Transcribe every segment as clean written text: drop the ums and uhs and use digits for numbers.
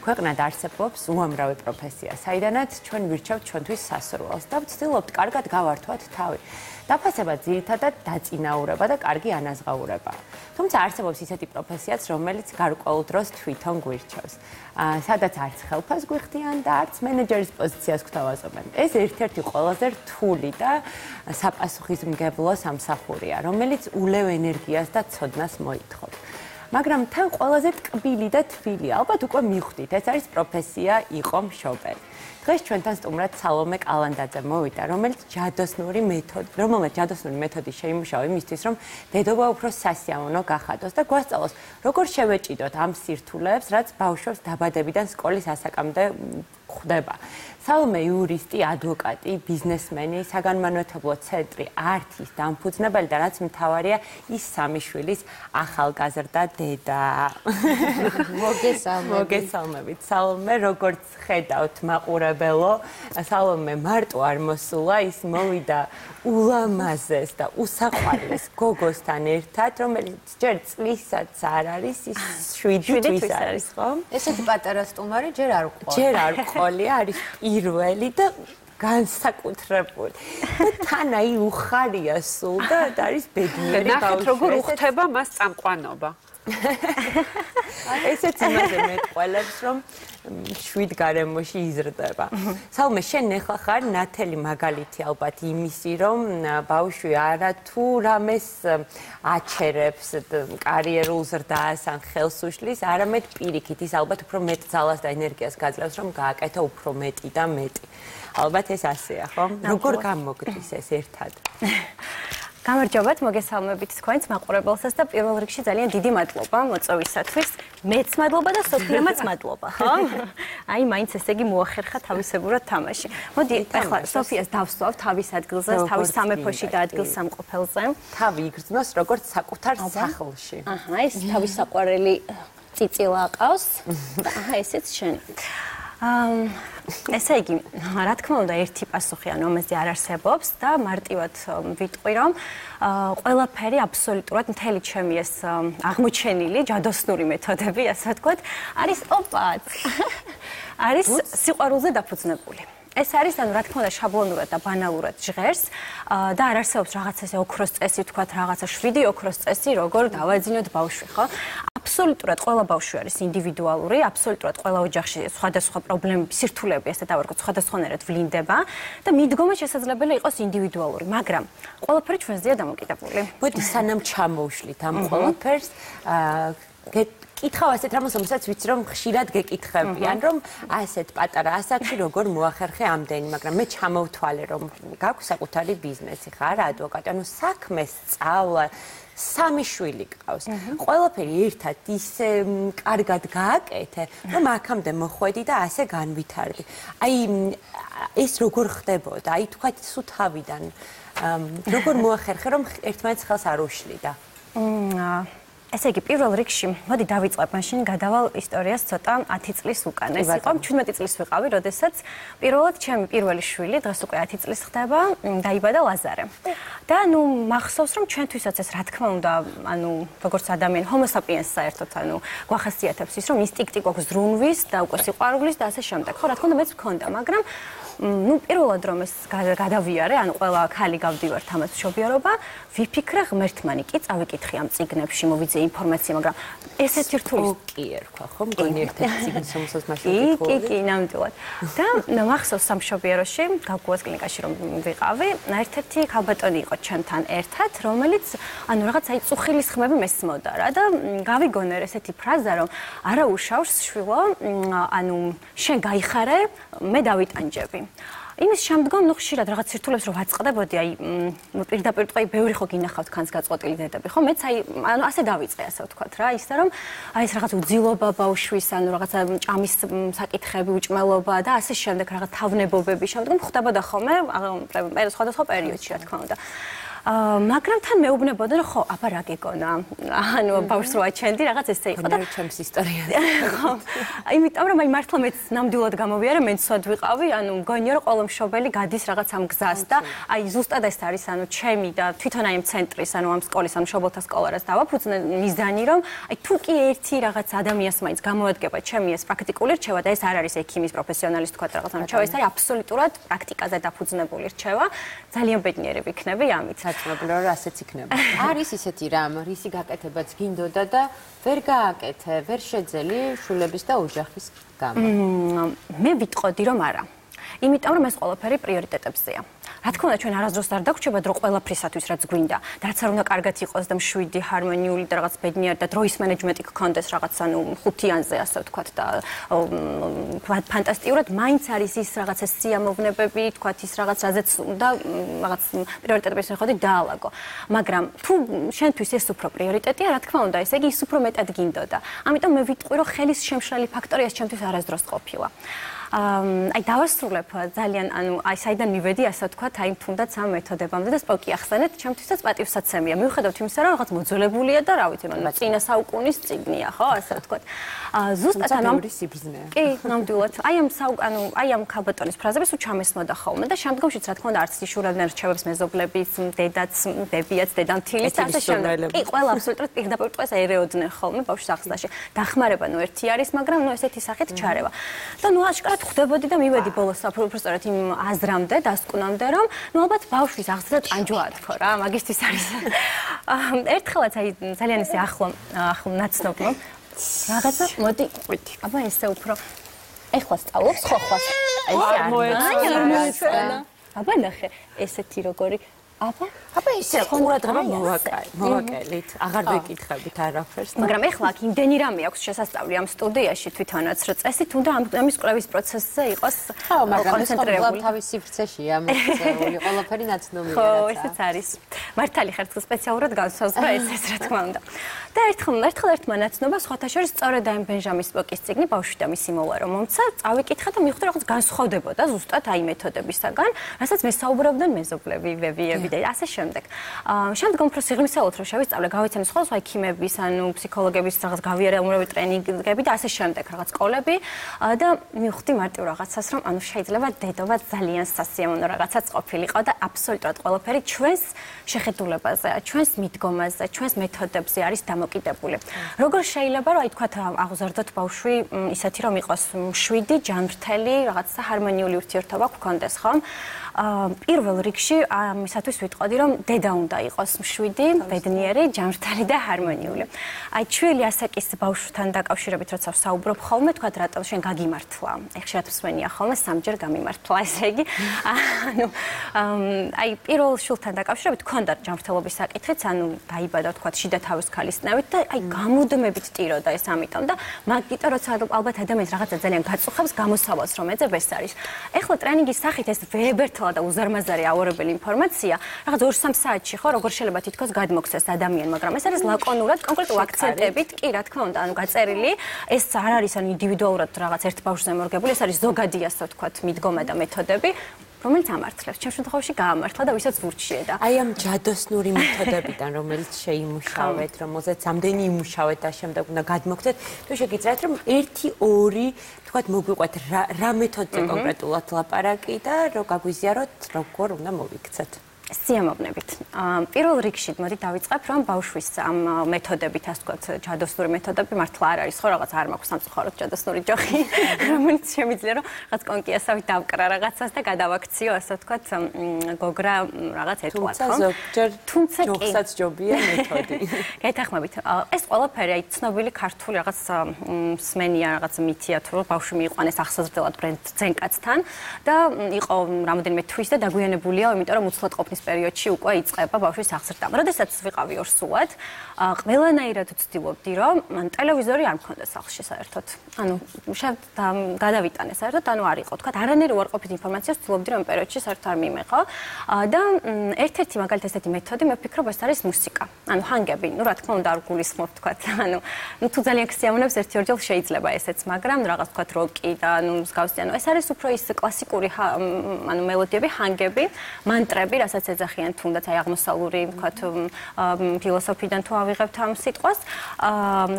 ქვეყნად არსებობს უამრავი პროფესია, საიდანაც ჩვენ ვირჩევთ ჩვენთვის სასურველს და ვცდილობთ კარგად გავართვათ თავი. დაფასება ძირითადად დაწინაურება და კარგი ანაზღაურება. თუმცა არსებობს ისეთი პროფესიაც, რომელიც გარკვეულ დროს თვითონ გვირჩევს. სადაც არც ხელფას გვიხდიან და არც მენეჯერის პოზიციას გვთავაზობენ. ეს ერთ-ერთი ყველაზე რთული და საპასუხისმგებლო სამსახურია, რომელიც ულევ ენერგიას და ცოდნას მოითხოვს. მაგრამ თან ყველაზე ტკბილი და თბილი, ალბათ უკვე მიხვდით, ეს არის პროფესია იყო მშობელი. დღეს ჩვენთან სტუმრად სალომე კალანდაძე მოვიდა, რომელმაც ჯადოსნური მეთოდი შეიმუშავა იმისთვის, რომ დედობა უფრო სასიამოვნო გახადოს და გვასწავლოს, როგორ შევეჭიდოთ ამ სირთულეებს, რაც ბავშვებს დაბადებიდან სკოლის ასაკამდე ხდება. სალომე იურისტი, ადვოკატი, ბიზნესმენი, საგანმანათლებლო ცენტრი, ართის დამფუძნებელი და რაც მთავარია, ის სამი შვილის ახალგაზრდა დედა. მოგესალმებით. სალომე, როგორც ხედავთ, მაყურებელო, სალომე მარტო არ მოსულა, ის მოვიდა ულამაზეს და უსაყვარლეს გოგოსთან ერთად, რომელიც ჯერ წლისაც არ არის, ის 7 თვის არის, ხო? ესეთი პატარა სტუმარი ჯერ არ ყოლია. ჯერ არ ყოლია, არის პირველი და განსაკუთრებული. და თან აი უხარია სულ და არის ბედნიერი ბავშვი. ნახეთ როგორ უხდება მას წამყვანობა. ესეც იმაზე მეტყველებს, რომ 7 გარემოში იზრდება. სალომე, შენ ახლა ხარ ნათელი მაგალითი ალბათ იმისი, რომ ბავშვი არა თუ რამეს აჩერებს კარიერულ ზრდას ან ხელს უშლის, არამედ პირიქით ის ალბათ უფრო მეტ ძალას და ენერგიას გაძლევს, რომ გააკეთო უფრო მეტი და მეტი. ალბათ ეს ასეა, ხო? როგორ გამოგდის ეს ერთად? გამარჯობათ, მოგესალმებით თქვენს მაყურებელსაც და პირველ რიგში ძალიან დიდი მადლობა მოწვევისათვის. მეც მადლობა და სოფიამაც მადლობა, ხო? აი, მაინც ესე იგი მოახერხა თავისებურად თამაში. მოდი, ახლა სოფიას დავსვავ თავის ადგილზე, თავის სამეფოში და ადგილ სამყოფელზე. თავი იგრძნოს როგორც საკუთარ სახლში. აჰა, ეს თავის საყვარელი წიწილა აყავს. აჰა, ესეც შენი. ესე იგი, რა თქმა უნდა, ერთი პასუხი ანუ ამაზე არ არსებობს და მარტივად ვიტყვი, რომ ყველაფერი აბსოლუტურად მთელი ჩემი ეს აღმოჩენილი ჯადოსნური მეთოდები, ასე ვთქვათ, არის სიყვარულზე დაფუძნებული. ეს არის, ანუ რა თქმა უნდა, შაბლონურად და ბანალურად ჟღერს და არ არსებობს რაღაცა ესე ოქროს წესი, ვთქვათ, რაღაცა 7 ოქროს წესი, როგორ დავაძინოთ ბავშვი, ხო? აბსოლუტურად ყველა ბავშვი არის ინდივიდუალური, აბსოლუტურად ყველა ოჯახში სხვადასხვა პრობლემები, სირთულეები, ასე დავარქოთ, სხვადასხვანაირად ვლინდება და მიდგომა შესაძლებელი იყოს ინდივიდუალური, მაგრამ ყველაფერი ჩვენზეა დამოკიდებული. მოდი, სანამ ჩამოვშლით ამ ყველაფერს, კითხავ ასეთ რამოს, რომელსაც ვიცი, რომ ხშირად გეკითხებიან, რომ ასეთ პატარა ასაკში როგორ მოახერხე ამდენი, მაგრამ მე ჩამოვთვალე, რომ გაქვს საკუთარი ბიზნესი, ხარ ადვოკატი, ანუ საქმეს სწავლა, 3 შვილი გყავს. ყველაფერი ერთად ისე კარგად გააკეთე, რომ აქამდე მოხვედი და ასე განვითარდი. აი, ეს როგორ ხდებოდა? აი, თქვათ სულ თავიდან, როგორ მოახერხე, რომ ერთმანეთს ხელს არ უშლიდა? ესე იგი, პირველ რიგში, მოდი დავიწყებ, მაშინ გადავალ ისტორიას ცოტა 10 წლის უკან. ეს იყო 17 წლის ვიყავი, როდესაც პირველად ჩემი პირველი შვილი, დღეს უკვე 10 წლის ხდება, დაიბადა ლაზარე. და ნუ მახსოვს, რომ ჩვენთვისაც ეს რა თქმა უნდა, ანუ როგორც ადამიანი, homo sapiens საერთოდ, ანუ გვახასიათებს ის, რომ ინსტინქტი გვაქვს ზრუნვის და უკვე სიყვარულის და ასე შემდეგ. ხო, რა თქმა უნდა, მეც მქონდა, მაგრამ ნუ პირველად რომ ეს გადავიარე, ანუ ყველა ქალი გავდივართ ამას მშობიარობა, ვიფიქრე ღმერთმანი კი წავიკითხე ამ წიგნებში, მოვიძე ინფორმაცია, მაგრამ ესეთი რთული კი ერქვა, ხო? მგონი ერთ-ერთი წიგნის რომელსაც მაშინ ვიკითხე. კი, ნამდვილად. და მახსოვს სამშობიაროში, გავგუას კლინიკაში რომ ვიყავი, ერთ-ერთი ქალბატონი იყო ჩემთან ერთად, რომელიც ანუ რაღაც აი წუხილის ხმები მესმოდა რა და გავიგონე ესეთი ფრაზა, რომ არა უშავს შვილო, ანუ შენ გაიხარე, მე დავიტანჯები. იმის შემდგომ ნუ ხშირად რაღაც სირთულეებს რომ ვაწყდებოდი, აი პირდაპირ თქვა, ბევრი ხო გინახავთ ქანს გაწყვეტილი დედები, ხო? მეც აი ანუ ასე დავიწყე, ასე ვთქვათ რა, ისე რომ აი ეს რაღაც უძილობა ბავშვის, ანუ რაღაცა ჭამის საკითხები, უჭმელობა და ასე შემდეგ, რაღაც თავნებობები შემდგომ ხდებოდა ხოლმე სხვადასხვა პერიოდში, რა თქმა უნდა. მაგრამ თან მეუბნებოდა რომ ხო, აბა რა გეკონა? ანუ ბავშვს რო აჩენდი, რაღაც ესე იყო და ჩემს ისტორია. ხო. იმიტომ რომ მართლა მეც ნამდვილად გამოვიარე, მეც სად ვიყავი, ანუ მგონია რომ ყველა მშობელი გადის რაღაც ამ გზას და აი ზუსტად ეს არის ანუ ჩემი და თვითონ აი ამ ცენტრის, ანუ ამ სკოლის, ანუ მშობელთა სკოლა რაც დავაფუძნე მიზანი რომ აი თუ კი ერთი რაღაც ადამიანს მაინც გამოადგება ჩემი ეს პრაქტიკული რჩევა და ეს არ არის ექიმის პროფესიონალის თქვა რაღაც ამ რჩევა, ეს არის აბსოლუტურად პრაქტიკაზე დაფუძნებული რჩევა. ძალიან ბედნიერი ვიქნები ამით. საწმებია რომ ასეც იქნება. არის ისეთი რამ, რისი გაკეთებაც გინდოდა და ვერ გააკეთე, ვერ შეძელი შულების და ოჯახის გამო. მე ვიტყოდი რომ არა. იმიტომ რომ ეს ყველაფერი პრიორიტეტებზეა. რა თქმა უნდა, ჩვენ არასდროს არ დაგვრჩებათ, რომ ყველაფრისათვის რაც გვინდა, და რაც არ უნდა კარგად იყოს და მშვიდი, ჰარმონიული და რაღაც ბედნიერი და დროის მენეჯმენტი გქონდეს რაღაც ანუ ხუთიანზე, ასე ვთქვათ და ფანტასტიკურად, მაინც არის ის რაღაც ეს სიამოვნებები, ვთქვათ ის რაღაც რაზეც უნდა რაღაც პრიორიტეტების მიხედვით დაალაგო. მაგრამ თუ შენთვის ეს უფრო პრიორიტეტია, რა თქმა უნდა, ესე იგი ის უფრო მეტად გინდოდა. ამიტომ მე ვიტყვი, რომ ხელის შემშლელი ფაქტორი ეს ჩემთვის არასდროს ყოფილა. აი დავასრულებ ძალიან ანუ აი საიდან მივედი ასე ვთქვათ აი თუნდაც ამ მეთოდებამდე და სპოკი ახსენეთ ჩემთვისაც პატივსაცემია მიუხედავად იმისა რომ რაღაც მოძველებულია და რა ვიცი მაგრამ წინა საუკუნის წიგნია ხო ასე ვთქვათ ზუსტად ანუ კი ნამდვილად აი ამ ქალბატონის ფრაზები სულ ჩამესმოდა ხოლმე და შემდგომშიც რა თქმა უნდა არც იშურებდნენ რჩევებს მეზობლების დედაც დებიაც დედამთილის და ასე შემდეგ კი ყველა აბსოლუტურად პირდაპირ ტყეს ერეოდნენ ხოლმე ბავშვის აღზრდაში დახმარება ნუ ერთი არის მაგრამ ნუ ესეთი სახით ჩარევა და ნუ აშკარად ხვდებოდი და მივედი ბოლოს უბრალოდ იმ აზრამდე დასკვნამდე რომ ნუ ალბათ ბავშვის აღზრდა ტანჯვაა თქო რა მაგისტრის არის ერთხელაც აი ძალიან ისე ახლო ნაცნობო რაღაცა მოდი აბა ესე უფრო ეხლა სწავლობს ხო ხვალ არ მოეწონა აბა ნახე ესეთი როგორი აბა ისე ყურადღება მოვაკელით აღარ ვეკითხებით არაფერს მაგრამ ეხლა აქ იმდენი რამე აქვს შესასწავლი ამ სტუდიაში თვითონაც რომ წესი თუნდა ამის კვლევის პროცესზე იყოს კონცენტრირებული თავის სივრცეშია მოწეული ყველაფერი ნაცნობია ხო ესეც არის მართალი ხარ თუ სპეციალურად განსაზღვრა ეს რა თქმა უნდა და ერთხელ ერთმა ნაცნობა სხვათა შორის სწორედ აი ბენჟამინ სპოკის წიგნი ბავშვი და მისი მოვა რომ მომცა წავიკითხა და მივხვდი რაღაც განსხვავდებოდა ზუსტად აი მეთოდებისაგან რასაც მესაუბრებდნენ მეზობლები ვებიები და ასე შემდეგ. შემდგომ უფრო სიღრმისეულად რომ შევისწავლე, გავიცანი სხვა ექიმების, ანუ ფსიქოლოგების რაღაც გავიარებულები ტრენინგები და ასე შემდეგ, რაღაც სკოლები და მივხვდი მარტივ რაღაცას, რომ ანუ შეიძლება დედობა ძალიან სასიამოვნო რაღაცაც ყოფილიყო და აბსოლუტურად ყველაფერი ჩვენს შეხედულებაზე, ჩვენს მიდგომაზე, ჩვენს მეთოდებზე არის დამოკიდებული. როგორ შეიძლება რომ აი თქვათ აღზრდოთ ბავშვი ისეთი რომ იყოს მშვიდი, ჯანმრთელი, რაღაც ჰარმონიული ურთიერთობა გქონდეს, ხო? პირველ რიგში ამისათვის ვიტყოდი რომ დედა უნდა იყოს მშვიდი, ბედნიერი, ჯანმრთელი და ჰარმონიული. აი ჩვილი ასაკის ბავშვთან დაკავშირებით როცა ვსაუბრობ ხოლმე, თქვათ რატომ შენ გაგიმართლა? ეხშად მსმენია ხოლმე სამჯერ გამიმართლა, ესე იგი. ანუ აი პირველ შვილთან დაკავშირებით ქონდა ჯანმრთელობის საკითხიც, ანუ დაიბადა თქვათ შიდა თავის ქალისნავით და აი გამუდმებით ტიროდა ეს ამიტომ და მაგიტო როცა ალბათ ადამიანს რაღაცა ძალიან გაწუხებს, გამოსავალს რომ ეძებ ეს არის. ეხლა ტრენინგის სახით ეს ვერებერთლა და უზარმაზარი აუარებელი ინფორმაცია, რაღაც 2-3 საათში ხო, როგორ შეიძლება თითქოს გადმოგცეს ადამიანი, მაგრამ ეს არის ლაკონურად, კონკრეტულ აქცენტებით, კი, რა თქმა უნდა, ანუ გაწერილი, ეს არ არის ანუ ინდივიდუალურად რაღაც ერთ ბავშვზე მორგებული, ეს არის ზოგადი ასე ვთქვათ, მიდგომა და მეთოდები. რომელიც ამართლებს. ჩემს შემთხვევაში გაამართლა და ვისაც ვურჩიე და აი ამ ჯადოსნური მეთოდებიდან რომელიც შეიმუშავეთ, რომელზეც ამდენი იმუშავეთ და შემდეგ უნდა გადმოგცეთ, თუ შეგიძლიათ რომ 1-2 თქვათ მოგვიყვეთ რა მეთოდზე კონკრეტულად ლაპარაკი და რო გაგვიზიაროთ როგორ უნდა მოვიქცეთ. სიამოვნებით. პირველ რიგში მოდი დავიწყებ რომ ბავშვის ამ მეთოდებით, ასე ვთქვათ, ჯადოსნური მეთოდები მართლა არ არის, ხო, რაღაც არ მაქვს სამწუხაროდ ჯადოსნური ჯოხი, რომელიც შემიძლია რომ რაღაც კონკიასავით დავკრა რაღაცას და გადავაქციო, ასე ვთქვათ, გოგრა რაღაც ეტყვა, ხო? თუმცა ჯოხსაც ჯობია მეთოდი. გეთახმებით. ეს ყველაფერი აი ცნობილი ქართული რაღაც მსმენია, რაღაც მითია თუ რომ ბავშვი მიიყვანეს ახსაზრდელად ძენკაცთან და იყო რამოდენიმე თვის და დაგვიანებულია, იმიტომ რომ უცლად ყოფნის პერიოდში უკვე იწყება ბავშვის აღზრდა. როდესაც ვიყავი ორსულად, ყველანაირად ვცდილობდი, რომ ტელევიზორი არ მქონდეს სახლში საერთოდ. ანუ გადავიტანე საერთოდ, ანუ არ იყო. თქვა, არანაირი უარყოფით ინფორმაციას ვცდილობდი, რომ პერიოდში საერთოდ არ მიმეყო. და ერთ-ერთი მაგალითად ესეთი მეთოდი, მე ვფიქრობ, ეს არის მუსიკა. ანუ ჰანგები, ну რა თქმა უნდა არ გულისხმობ, თქვა, ანუ თუ ძალიან გსიამოვნებს ერთი-ორჯერ შეიძლება ესეც, მაგრამ რაღაც თქვა როკი და ანუ მსგავსი, ანუ ეს არის უფრო ის კლასიკური ანუ მელოდიები, ჰანგები, მანტრები, რასაც ეძახიან თუნდაც აი აღმოსავლური ვთქვათ ფილოსოფიიდან თუ ავიღებთ ამ სიტყვას,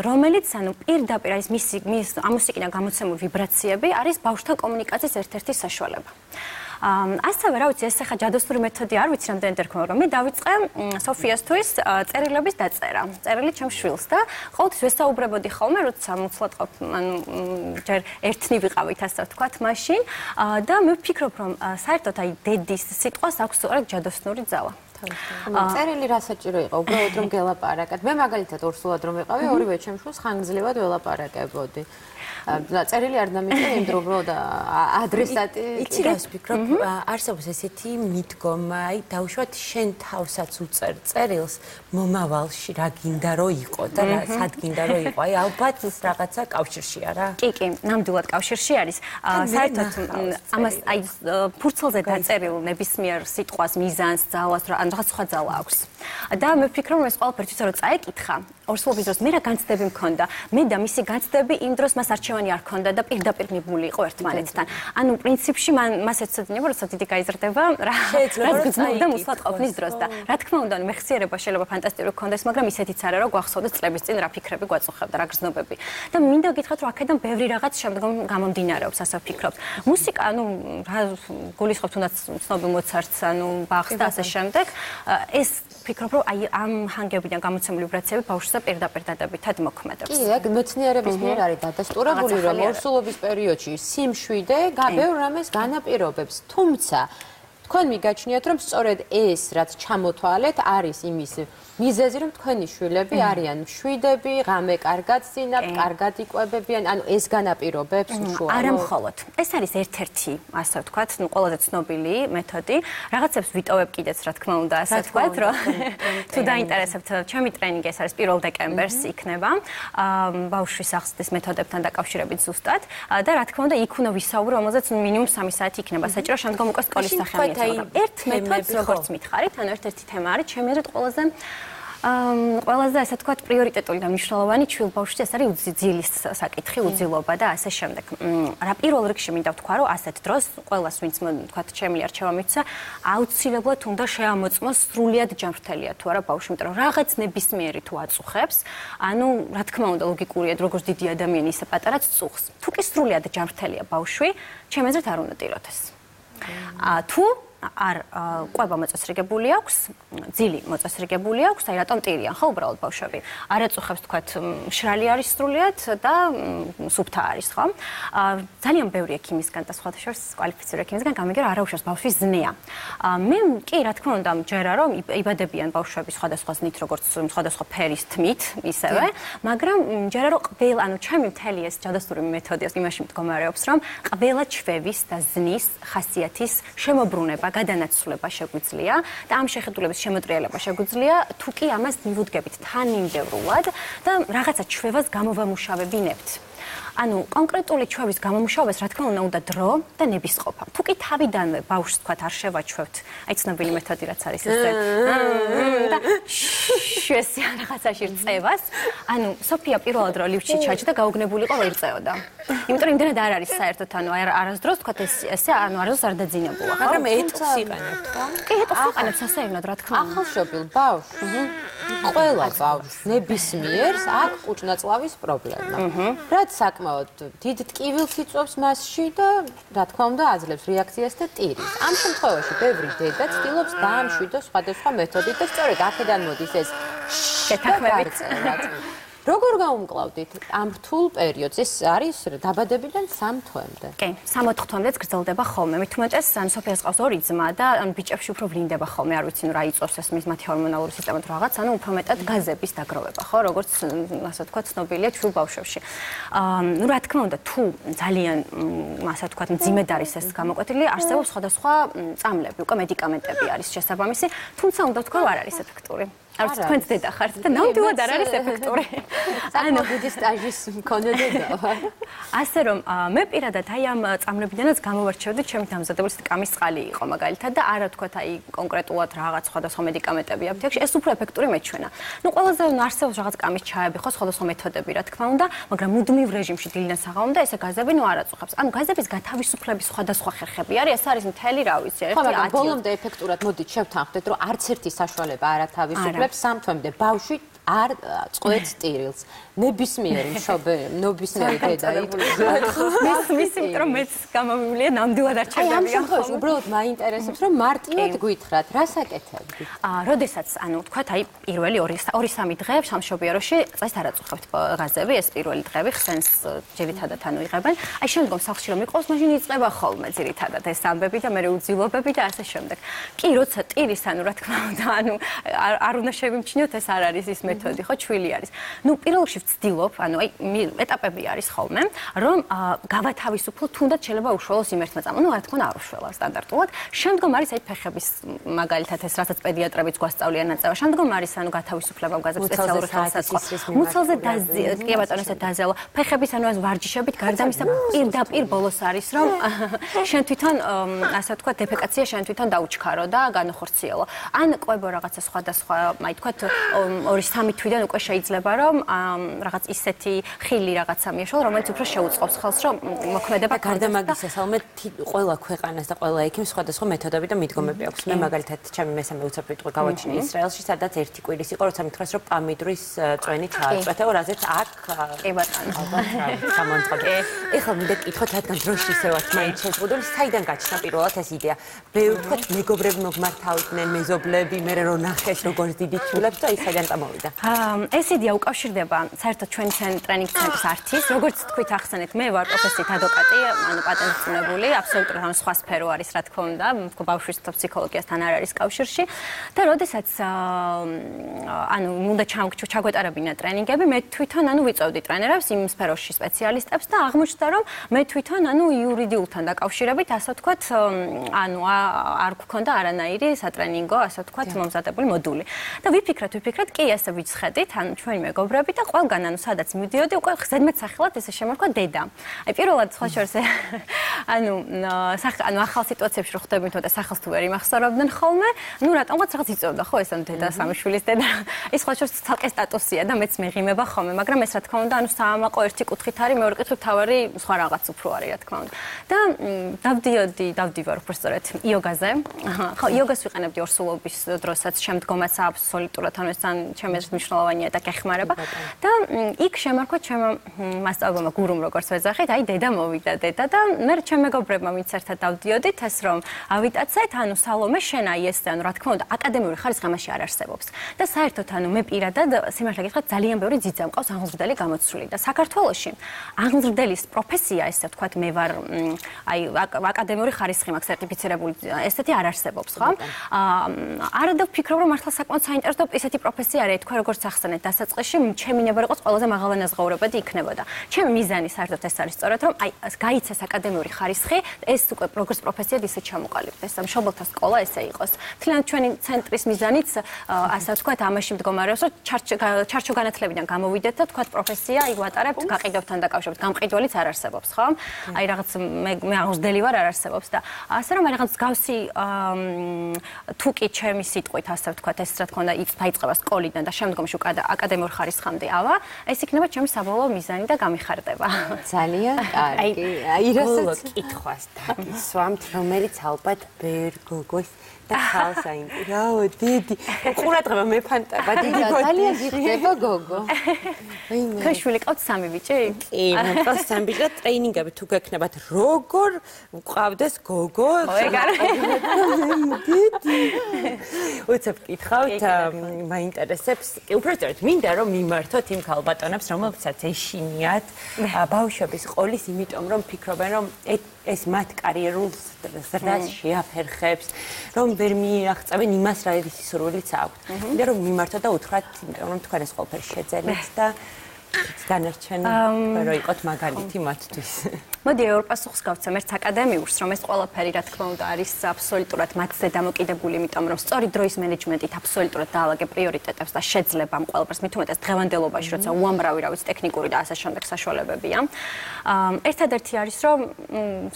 რომელიც ანუ პირდაპირ არის მის ამუსიკიდან გამოცემული ვიბრაციები არის ბავშვთან კომუნიკაციის ერთ-ერთი საშუალება. ასევე რა ვიცი, ეს ახლა ჯადოსნური მეთოდი არ ვიცი რამდენი დერქმა, რომ მე დავიწყე სოფიასთვის წერილების დაწერა. წერილი ჩემს შვილს და ყოველთვის ვესაუბრებოდი ხოლმე, როცა მოცლად ანუ ჯერ ერთნი ვიყავით, ასე ვთქვათ, მაშინ და მე ვფიქრობ, რომ საერთოდ აი დედის სიტყვას აქვს სწორედ ჯადოსნური ძალა. წერილი რა საჭირო იყო, უბრალოდ რომ გელაპარაკოთ. მე მაგალითად ორსულად რომ ვიყავი, ორივე ჩემს შვილს ხანგრძლივად ველაპარაკებოდი. წერილი არ დამიწერე იმ დრო უბრალოდ ადრესატი. იცი რა ვფიქრობ, არსებობს ესეთი მიდგომა, აი დაუშვათ შენ თავსაც უწერ წერილს მომავალში რა გინდა რომ იყო და სად გინდა რომ იყო. აი ალბათ რაღაცა კავშირშია რა. კი, ნამდვილად კავშირში არის. საერთოდ ამას აი ფურცელზე დაწერილ ნებისმიერ სიტყვას, მიზანს, ძალას ან რაღაც სხვა ძალა აქვს. და მე ვფიქრობ, რომ ეს ყველაფერი თვითონ რომ წაეკითხა, ორსულობის დროს მე რა განცდები მქონდა, მე და მისი განცდები იმ დროს მას არჩევანი არ ქონდა და პირდაპირ მიბული იყო ერთმანეთთან. ანუ პრინციპში მას ეცოდინება, როცა დიდი გაიზრდება, რა გრძნობდა მუსლად ყოფნის დროს და რა თქმა უნდა, მეხსიერება შეიძლება ფანტასტიკური გქონდეს, მაგრამ ისეთიც არა, რომ გვახსოვდეს წლების წინ რა ფიქრები გვაწუხებდა, რა გრძნობები. და მინდა გითხრათ, რომ აქედან ბევრი რაღაც შემდგომ გამომდინარეობს, ასე ვფიქრობ. მუსიკა, ანუ რა გულისხმობ თუნდაც ცნობილ მოცარტს, ანუ ბახს და ასე შემდეგ, ეს ვფიქრობ, რომ აი ამ ჰანგებიდან გამოცემული ვიბრაციები ბავშვს პირდაპირ დადებითად მოქმედებს. კი, ეგ მეცნიერების მიერ არის დადასტურებული, რომ ორსულობის პერიოდში სიმშვიდე ბევრ რამეს განაპირობებს. თუმცა თქვენ მიგაჩნიათ, რომ სწორედ ეს, რაც ჩამოთვალეთ, არის იმის მიზეზი, რომ თქვენი შვილები არიან მშვიდები, ღამე კარგად წინაპ, კარგად იკვებებიან, ანუ ეს განაპირობებს უშუალოდ. არა მხოლოდ. ეს არის ერთ-ერთი, ასე ვთქვათ, ყველაზე ცნობილი მეთოდი. რაღაცებს ვიტოვებ კიდეც, რა თქმა უნდა, ასე ვთქვათ, რომ თუ დაინტერესებთ, ჩემი ტრენინგი ეს არის 1 დეკემბერს იქნება, ბავშვის აღზრდის მეთოდებთან დაკავშირებით ზუსტად და რა თქმა უნდა, იქ უნდა ვისაუბრო, რომელზეც მინიმუმ 3 საათი იქნება საჭირო, შემდგომ უკვე სკოლის სახელმწიფო. ერთ მეთოდს როგორც მითხარით, ანუ ერთ-ერთი თემა არის, ჩემი აზრით ყველაზე ასე თქვათ პრიორიტეტული და მნიშვნელოვანი ჩვილ-ბავშვში ეს არის ძილის საკითხი, უძილობა და ასე შემდეგ. რა პირველ რიგში მინდა ვთქვა, რომ ასეთ დროს ყველას ვინც თქვათ ჩემი არჩევა მიცვა, აუცილებლად უნდა შეამოწმოს სრულიად ჯანმრთელია თუ არა ბავშვი, იმიტომ რომ რაღაც ნებისმიერი თუ აწუხებს, ანუ რა თქმა უნდა ლოგიკურია, როგორც დიდი ადამიანი ისე პატარაც წუხს. თუ კი სრულიად ჯანმრთელია ბავშვი, ჩემი აზრით არ უნდა ტიროდეს. თუ არ ყვება მოწესრიგებული აქვს, ძილი მოწესრიგებული აქვს, აი რატომ ტირიან ხო უბრალოდ ბავშვები. არ აწუხებს თქვათ მშრალი არის სრულიად და სუფთა არის, ხო? ძალიან ბევრი ექიმისგან და სხვათა შორის კვალიფიციური ექიმისგან გამიგე რომ არაუშავს ბავშვის ზნეა. მე კი რა თქმა უნდა მჯერა რომ იბადებიან ბავშვები სხვადასხვა ზნით, როგორც სხვადასხვა ფერის თმით, ისევე, მაგრამ მჯერა რომ ყველა, ანუ ჩემი მთელი ეს ჯადოსნური მეთოდი იმაში მდგომარეობს, რომ ყველა ჩვევის და ზნის ხასიათის შემოbrunება გადანაცვლება შეგვიძლია და ამ შეხედულების შემოტრიალება შეგვიძლია თუ კი ამას მივუდგებით თანმიმდევრულად და რაღაცა ჩვევას გამოვამუშავებინებთ. ანუ კონკრეტული ჩვევის გამომუშავებას რა თქმა უნდა დრო და ნებისყოფა. თუ კი თავიდანვე ბავშვს თქვათ არ შევაჩვევთ, აი ცნობილი მეთოდი რაც არის ესე და შეესია რაღაცაში რწევას, ანუ სოფია პირველად რო ლიფტში ჩაჯდა გაუგნებული იყო ვერ წეოდა. იმიტომ რომ იმდენად არ არის საერთოდ ანუ არასდროს თქვათ ესე ანუ არასდროს არ დაძინებულა, ხო? მაგრამ ეტყს იყენებთ, ხო? კი, ეტყს იყენებს ასეირნად რა თქმა უნდა. ახალშობილ ბავშვს ყველა ბავშვს ნებისმიერს აქვს კუჭნაწლავის პრობლემა. რაც საკმაოდ დიდ ტკივილს იწვევს მასში და რა თქმა უნდა აძლევს რეაქციას და ტირის. ამ შემთხვევაში ბევრი დედა ცდილობს დაამშვიდოს სხვადასხვა მეთოდით და სწორედ აქედან მოდის ეს შეთანხმებით. როგორ გაუმკლავდით ამ რთულ პერიოდს? ეს არის დაბადებიდან 3 თვემდე. კი, 3-4 თვემდეც გრძელდება ხოლმე. მით უმეტეს ან სოფიას ყავს 2 ძმა და ან ბიჭებში უფრო ვლინდება ხოლმე, არ ვიცი, რა იწვევს ეს მათი ჰორმონალური სისტემა თუ რაღაც, ანუ უფრო მეტად გაზების დაგროვება, ხო, როგორც ასე ვთქვათ, ცნობილია ჩვილ ბავშვებში. ნუ რა თქმა უნდა, თუ ძალიან ასე ვთქვათ, მძიმედ არის ეს გამოკვეთილი, არსებობს სხვადასხვა წამლები, უკვე მედიკამენტები არის შესაბამისი, თუმცა უნდა ვთქვა, რომ არ არის ეფექტური. არც თქვენც დედა ხართ და ნამდვილად არ არის ეფექტური. ანუ დიდი სტაჟის მქონე დედა ვარ. ასე რომ მე პირადად აი ამ წამლებიდანაც გამოვარჩევდი ჩემი დამზადებული კამის წყალი იყო მაგალითად და არა თქვათ აი კონკრეტულად რაღაც სხვადასხვა მედიკამენტები აფთიაქში ეს უფრო ეფექტური მეჩვენა. ნუ ყველაზე არსებობს რაღაც კამის ჩაები ხო სხვადასხვა მეთოდები რა თქმა უნდა, მაგრამ მუდმივ რეჟიმში დილიდან საღამომდე ესე გაზები ნუ არ აწუხებს. ანუ გაზების გათავისუფლების სხვადასხვა ხერხები არის, ეს არის მთელი რა ვიცი, ერთი 10. ხო, მაგრამ ბოლომდე ეფექტურად მოდით შევთანხმდეთ, რომ არც ერთი საშუალება არ ათავისუფლებს სამ თვემდე ბავშვი არ წყვეტს ტირილს. ნებისმიერი ნებისმიერი დედა მისი რომ მეც გამომივლია ნამდვილად არ ჩერდებია. ხო, უბრალოდ მაინტერესებს რომ მარტივად გითხრათ, რას აკეთებდით? როდესაც, ანუ თქვათ, აი პირველი 2-3 დღე სამშობიაროში წეს არ აწუხებთ ღაზები, ეს პირველი დღეები ხსენს ძირითადად ანუ იღებენ. აი შემდგომ სახლში რომ იყავს, მაშინ იწყება ხოლმე ძირითადად ეს ამბები და მე უძილობები და ასე შემდეგ. კი, როცა ტირის, ანუ რა თქმა უნდა, ანუ არ უნდა შევიმჩნიოთ, ეს არ არის ის მეთოდი, ხო, ჩვილი არის. ნუ პირველ რიგში ვცდილობ, ანუ აი ეტაპები არის ხოლმე, რომ გავათავისუფლო, თუნდაც შეიძლება უშუალოს იმ ერთმა წამო, ნუ რა თქმა უნდა არ უშველა სტანდარტულად. შემდგომ არის აი ფეხების მაგალითად ეს რასაც პედიატრებიც გვასწავლიან ნაწევა. შემდგომ არის ანუ გათავისუფლება გაზებს სპეციალური ხელსაწყო. მუცელზე კი ბატონო ესე დაზელო. ფეხების ანუ ეს ვარჯიშებით გარდა ამისა პირდაპირ ბოლოს არის რომ შენ თვითონ ასე ვთქვათ დეფეკაცია შენ თვითონ დაუჩქარო და განახორციელო. ან ყვებო რაღაცა სხვადასხვა, აი თქვათ 2-3 თვიდან უკვე შეიძლება რომ რაღაც ისეთი ხილი რაღაცა მიაშალო, რომელიც უფრო შეუწყობს ხელს, რომ მოქმედება გარდა მაგისა, სალომე ყველა ქვეყანას და ყველა ექიმს სხვადასხვა მეთოდები და მიდგომები აქვს. მე მაგალითად ჩემი მესამე უცებრიტყვი გავაჩინე ისრაელში, სადაც ერთი კვირის იყო, როცა მითხრას, რომ პამიდრის წვენი ჩააწვეთეო, რაზეც აქ კი ბატონო. გამოანწყობე. ეხლა მინდა გკითხოთ, რადგან დროში ისე ვართ მაინც შეზღუდული, საიდან გაჩნდა პირველად ეს იდეა? ბევრი თქვათ მეგობრები მოგმართავდნენ, მეზობლები, მე რო ნახეს როგორც დიდი ჩულებს და ის საიდან წამოვიდა? ეს იდეა უკავშირდება საერთოდ ჩვენი ტრენინგ ცენტრის ართის, როგორც თქვით ახსენეთ, მე ვარ პროფესიით ადვოკატი, ანუ პატენტწუნებული, აბსოლუტურად ანუ სხვა სფერო არის, რა თქმა უნდა, ბავშვის ფსიქოლოგიასთან არ არის კავშირში და როდესაც ანუ უნდა ჩაგვეტარებინა ტრენინგები, მე თვითონ ანუ ვიწევდი ტრენერებს, იმ სფეროში სპეციალისტებს და აღმოჩნდა, რომ მე თვითონ ანუ იურიდიულთან დაკავშირებით, ასე ვთქვათ, ანუ არ გქონდა არანაირი სატრენინგო, ასე ვთქვათ, მომზადებული მოდული. და ვიფიქრეთ, კი, ესე ვიძხედით, ანუ ჩვენი მეგობრები და ყველგან ანუ სადაც მივდიოდი, უკვე ზედმეტ სახელად ესე შემარქვა დედა. აი პირველად სხვა შორს ანუ ახალ სიტუაციებში რო ხვდებოდით და სახელს თუ ვერ იმახსოვრებდნენ ხოლმე, ნუ რატომღაც რაღაც იწევდა ხო ეს ანუ დედა სამი შვილის დედა. ის სხვა შორს ცალკე სტატუსია და მეც მეღიმება ხოლმე, მაგრამ ეს რა თქმა უნდა, ანუ საამაყო ერთი კუთხით არის, მეორე კუთხით თავარი სხვა რაღაც უფრო არის რა თქმა უნდა. და დავდივარ უბრალოდ იოგაზე. ხო, იოგას ვიყენებდი ორსულობის დროსაც, შემდგომაც აბსოლუტურად ანუ ეს ჩემი აზრით მნიშვნელოვანია და გეხმარება. და იქ შემარქვა ჩემო მასწავლებელმა გურუმ როგორც ვეძახით, აი დედა მოვიდა და მე ჩემ მეგობრებმა ვინც ერთად დავდიოდით ეს რომ ავიტაცეთ, ანუ სალომე შენ აი ეს ანუ რა თქმა უნდა აკადემიური ხარისხი ამაში არ არსებობს. და საერთოდ ანუ მე პირადად სიმართლე გითხრათ ძალიან ბევრი ძიძა მყავს აღზრდელი გამოცვლილი და საქართველოში აღზრდელის პროფესია ესე ვთქვათ მე ვარ აი აკადემიური ხარისხი მაქვს სერტიფიცირებული ესეთი არ არსებობს ხო? არა ვფიქრობ რომ მართლა საკმაოდ საინტერესო ესეთი პროფესია არის თქვენ როგორც ახსენეთ დასაწყისში ჩემი ნება იყოს ყველაზე მაღალანაზღაურებადი იქნებოდა. ჩემი მიზანი საერთოდ ეს არის სწორედ რომ აი გაიცეს აკადემიური ხარისხი, ეს უკვე როგორც პროფესიად ისე ჩამოყალიბდეს. მშობელთა სკოლა ესე იყოს. თლიანად ჩვენი ცენტრის მიზანიც ასე ვთქვათ ამაში მდგომარეობს, რომ ჩარჩო განათლებიდან გამოვიდეთ და ვთქვათ პროფესია აი ვატარებთ გაყიდვებთან დაკავშირებით. გამყიდველიც არ არსებობს, ხო? აი რაღაც მე აღზრდელი ვარ არ არსებობს და ასე რომ აი რაღაც გავსი თუკი ჩემი სიტყვით ასე ვთქვათ ეს რა თქმა უნდა დაიწყება სკოლიდან და შემდგომში აკადემიურ ხარისხამდე ავა, ეს იქნება ჩემი საბოლოო მიზანი და გამიხარდება. ძალიან კარგი. აი რასაც კითხვას დაგისვამთ, რომელიც ალბათ ბევრ გოგოს და ხალხს აინტერესებს. დიდი ყურადღება მეფანტება დიდი გოგო. ძალიან გიხდება გოგო. ქაშვილი ყავთ 3 ბიჭი? კი, მოყავს 3 ბიჭი და ტრეინინგები თუ გექნებათ, როგორ უყავდეს გოგო? დიდი. უცებ კითხავთ, მაინტერესებს. უბრალოდ მინდა რომ მიმართოთ იმ ქალბატონებს, რომელსაც ეშინიათ ბავშვების ყოლის, იმიტომ რომ ფიქრობენ რომ ეს მათ კარიერულ ზრდას შეაფერხებს, რომ ვერ მიაღწევენ იმას, რა ისი სურვილიც აქვთ. მინდა რომ მიმართოთ და უთხრათ, იმიტომ რომ თქვენ ეს ყველაფერი შეძენით და განარჩენ რო იყოთ მაგალითი მათთვის. მოდი ევროპასუხს გავცემ ერთ აკადემიურს, რომ ეს ყველაფერი რა თქმა უნდა არის აბსოლუტურად მათზე დამოკიდებული, იმიტომ რომ სწორი დროის მენეჯმენტით აბსოლუტურად დაალაგე პრიორიტეტებს და შეძლება ამ ყველაფერს, მით უმეტეს დღევანდელობაში, როცა უამრავი რავის ტექნიკური და ასე შემდეგ საშუალებებია. ერთადერთი არის, რომ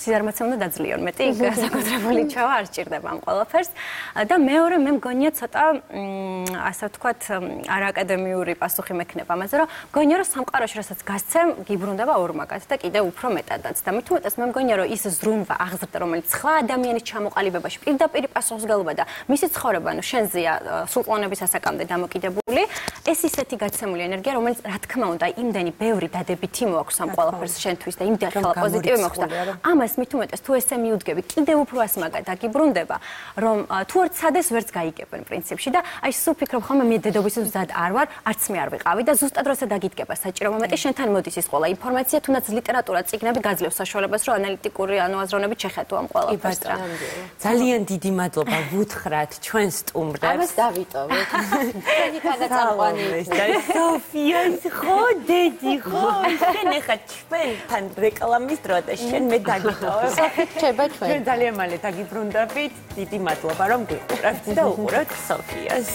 სიზარმაცე უნდა დაძლიონ, მეტი საკუთრებული ჩავა არ სჭირდება ამ ყველაფერს და მეორე მე მგონია ცოტა ასე ვთქვათ არააკადემიური პასუხი მექნება ამაზე, რომ მგონია რომ სამყაროში რასაც გასცემ, გიბრუნდება ორმაგად და კიდევ უფრო მეტადაც. და მით უმეტეს მე მგონია რომ ის ზრუნვა, აღზრდა, რომელიც სხვა ადამიანის ჩამოყალიბებაში პირდაპირ პასუხისგებლობა და მისი ცხოვრება, ანუ შენზეა სულყონების ასაკამდე დამოკიდებული, ეს ისეთი გაცემული ენერგია, რომელიც რა თქმა უნდა იმდენი ბევრი დადებითი მოაქვს ამ ყველაფერს შენთვის და იმდენი ხელა პოზიტივი მოაქვს და ამას მით უმეტეს თუ ესე მიუდგები, კიდევ უფრო ასმაგად დაგიბრუნდება, რომ თუ არ ცადეს ვერც გაიგებენ პრინციპში და აი სულ ფიქრობ ხოლმე მე დედობისთვის მზად არ ვარ, არც მე არ ვიყავი და ზუსტად როცა დაგიდგება საჭირო მომენტი შენთან მოდის ის ყველა ინფორმაცია, თუნდაც ლიტერატურა, წიგნები გაძლევს საშუალებას, რომ ანალიტიკური აზროვნებით შეხედო ამ ყველაფერს რა. ძალიან დიდი მადლობა ვუთხრათ ჩვენ სტუმრებს. ამას დავიტოვეთ. ჩვენი გადაწყვეტილი და სოფიას ხო დედი ხო შენ ახლა ჩვენთან რეკლამის დრო და შენ მე დაგიტოვებ. სოფი რჩება ჩვენ. ჩვენ ძალიან მალე დაგიბრუნდებით. დიდი მადლობა რომ გიყურებთ და უყურებთ სოფიას.